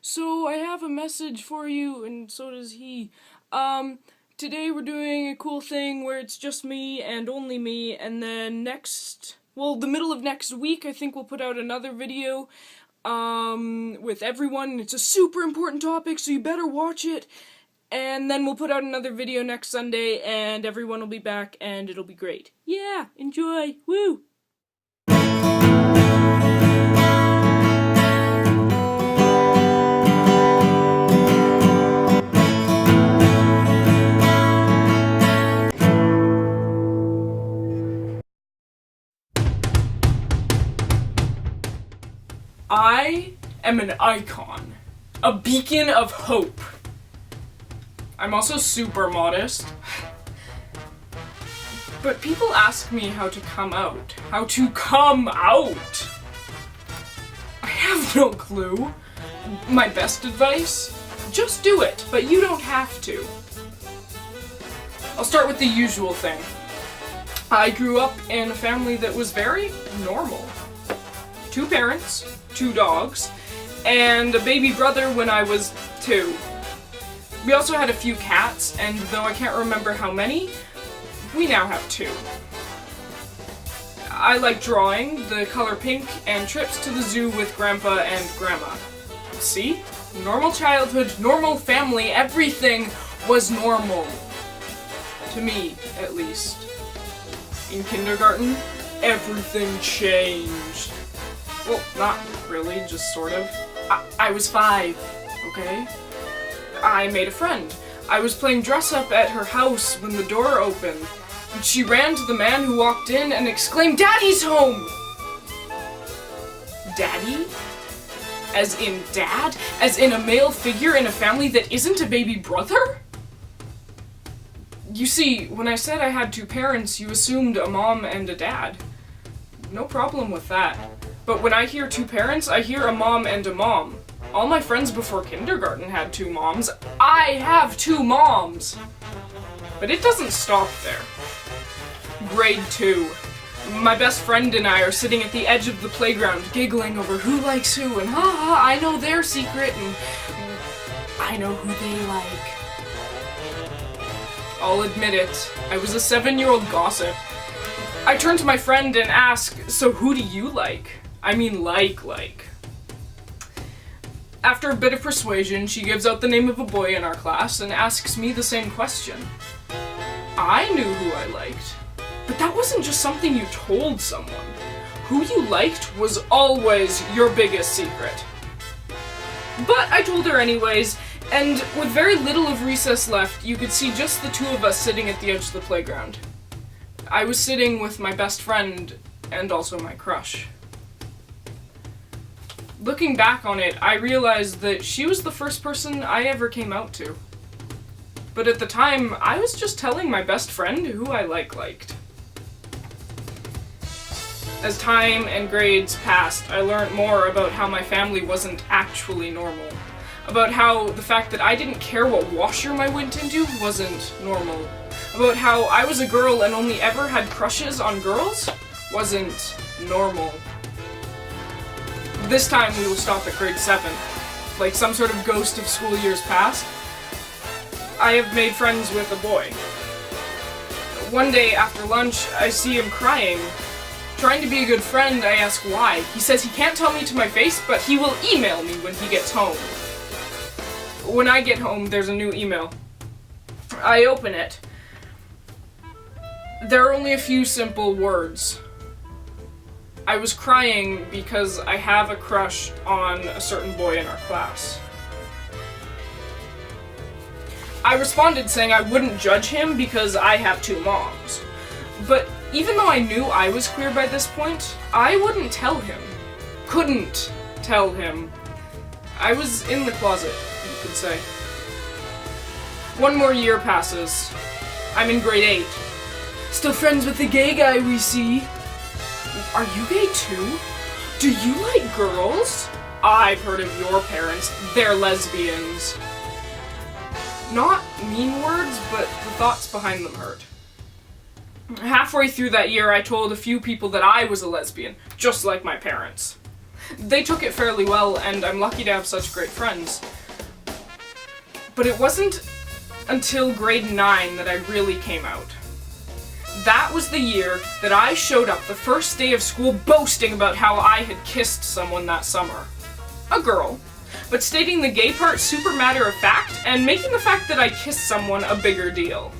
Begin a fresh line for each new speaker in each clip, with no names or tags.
So I have a message for you, and so does he. Today we're doing a cool thing where it's just me and only me, and then the middle of next week, I think we'll put out another video, with everyone. It's a super important topic, so you better watch it. And then we'll put out another video next Sunday, and everyone will be back, and it'll be great. Yeah, enjoy! Woo! I am an icon. A beacon of hope. I'm also super modest. But people ask me how to come out. How to come out! I have no clue. My best advice? Just do it, but you don't have to. I'll start with the usual thing. I grew up in a family that was very normal. 2 parents, 2 dogs, and a baby brother when I was 2. We also had a few cats, and though I can't remember how many, we now have 2. I like drawing, the color pink, and trips to the zoo with Grandpa and Grandma. See? Normal childhood, normal family, everything was normal. To me, at least. In kindergarten, everything changed. Well, not really, just sort of. I was 5, okay? I made a friend. I was playing dress-up at her house when the door opened. And she ran to the man who walked in and exclaimed, "Daddy's home!" Daddy? As in dad? As in a male figure in a family that isn't a baby brother? You see, when I said I had 2 parents, you assumed a mom and a dad. No problem with that. But when I hear 2 parents, I hear a mom and a mom. All my friends before kindergarten had 2 moms. I have 2 moms! But it doesn't stop there. Grade 2. My best friend and I are sitting at the edge of the playground, giggling over who likes who, and haha, I know their secret, and I know who they like. I'll admit it, I was a 7-year-old gossip. I turn to my friend and ask, "So who do you like?" I mean like. After a bit of persuasion, she gives out the name of a boy in our class and asks me the same question. I knew who I liked, but that wasn't just something you told someone. Who you liked was always your biggest secret. But I told her anyways, and with very little of recess left, you could see just the 2 of us sitting at the edge of the playground. I was sitting with my best friend and also my crush. Looking back on it, I realized that she was the first person I ever came out to. But at the time, I was just telling my best friend who I liked. As time and grades passed, I learned more about how my family wasn't actually normal. About how the fact that I didn't care what washroom I went into wasn't normal. About how I was a girl and only ever had crushes on girls wasn't normal. This time we will stop at grade 7. Like some sort of ghost of school years past, I have made friends with a boy. One day after lunch, I see him crying. Trying to be a good friend, I ask why. He says he can't tell me to my face, but he will email me when he gets home. When I get home, there's a new email. I open it. There are only a few simple words. I was crying because I have a crush on a certain boy in our class. I responded saying I wouldn't judge him because I have 2 moms. But even though I knew I was queer by this point, I wouldn't tell him. Couldn't tell him. I was in the closet, you could say. 1 more year passes. I'm in grade 8. Still friends with the gay guy we see. Are you gay too? Do you like girls? I've heard of your parents. They're lesbians. Not mean words, but the thoughts behind them hurt. Halfway through that year, I told a few people that I was a lesbian, just like my parents. They took it fairly well, and I'm lucky to have such great friends. But it wasn't until grade 9 that I really came out. That was the year that I showed up the first day of school boasting about how I had kissed someone that summer. A girl, but stating the gay part super matter of fact, and making the fact that I kissed someone a bigger deal.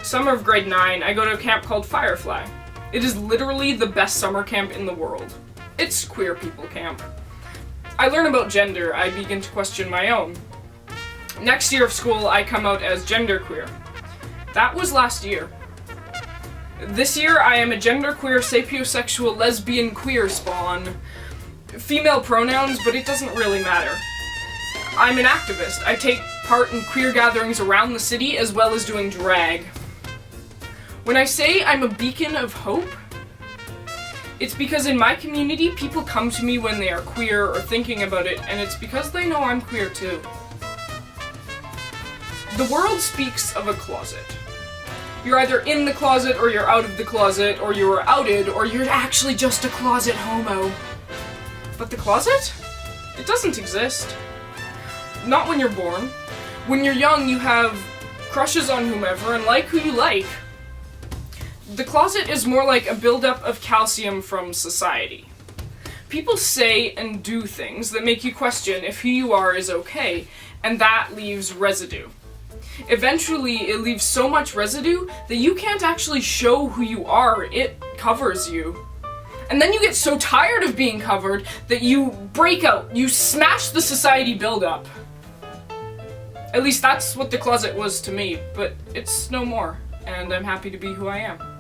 Summer of grade 9, I go to a camp called Firefly. It is literally the best summer camp in the world. It's queer people camp. I learn about gender, I begin to question my own. Next year of school, I come out as genderqueer. That was last year. This year, I am a genderqueer, sapiosexual, lesbian, queer spawn. Female pronouns, but it doesn't really matter. I'm an activist. I take part in queer gatherings around the city, as well as doing drag. When I say I'm a beacon of hope, it's because in my community, people come to me when they are queer or thinking about it, and it's because they know I'm queer too. The world speaks of a closet. You're either in the closet, or you're out of the closet, or you are outed, or you're actually just a closet homo. But the closet? It doesn't exist. Not when you're born. When you're young, you have crushes on whomever and like who you like. The closet is more like a buildup of calcium from society. People say and do things that make you question if who you are is okay, and that leaves residue. Eventually, it leaves so much residue that you can't actually show who you are. It covers you. And then you get so tired of being covered that you break out. You smash the society buildup. At least that's what the closet was to me, but it's no more, and I'm happy to be who I am.